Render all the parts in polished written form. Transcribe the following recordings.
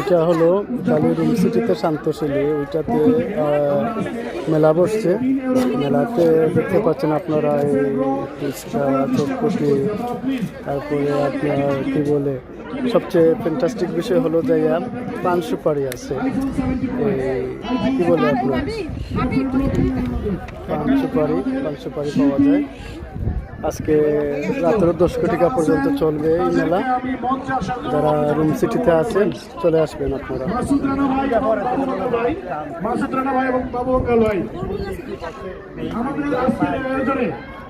এটা হলো কালী রুম সিটিতে শান্তশিলী, ওইটাতে মেলা বসছে। মেলাতে দেখতে পাচ্ছেন আপনারা এই ফুচকা, চটপটি, তারপরে আপনার কি বলে সবচেয়ে ফ্যান্টাস্টিক বিষয় হলো যে পান সুপারি আছে। এই কি বলে আপনার পান সুপারি পাওয়া যায়। আজকে রাতের 10 কোটিকা পর্যন্ত চলবে এই মেলা। যারা রুম সিটিতে আছেন চলে আসবেন আপনারা।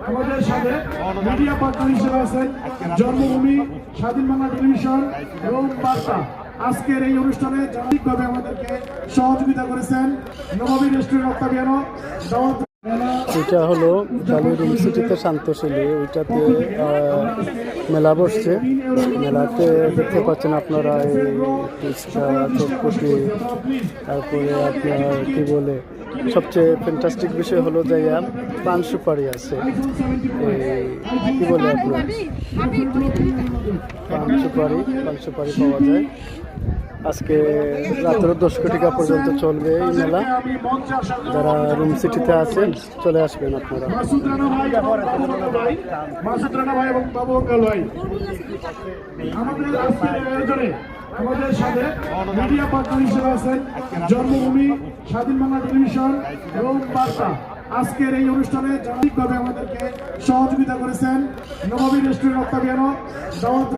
আমাদের সাথে মিডিয়া পার্টনার হিসেবে আছেন জন্মভূমি, স্বাধীন বাংলা টেলিভিশন এবং বার্তা। আজকের এই অনুষ্ঠানে যান্ত্রিকভাবে আমাদেরকে সহযোগিতা করেছেন নবাবী রেস্টুরেন্ট অক্টাভিয়ানো। এটা হলো কালী রুম সিটিতে শান্তশিলী, ওইটাতে মেলা বসছে। মেলাতে দেখতে পাচ্ছেন আপনারা এই ফুচকা, চটপটি, তারপরে আপনার কি বলে সবচেয়ে ফ্যান্টাস্টিক বিষয় হলো যে পান সুপারি আছে। এই কি বলে আপনার পান সুপারি পাওয়া যায়। আজকে রাতের 10 কোটিকা পর্যন্ত চলবে এই মেলা। যারা রুম সিটিতে আছেন চলে আসবেন আপনারা। আমাদের সাথে মিডিয়া পার্টনার হিসেবে আছেন জন্মভূমি, স্বাধীন বাংলা টেলিভিশন এবং বার্তা। আজকের এই অনুষ্ঠানে যান্ত্রিকভাবে আমাদেরকে সহযোগিতা করেছেন নবাবী রেস্টুরেন্ট অক্টাভিয়ানো।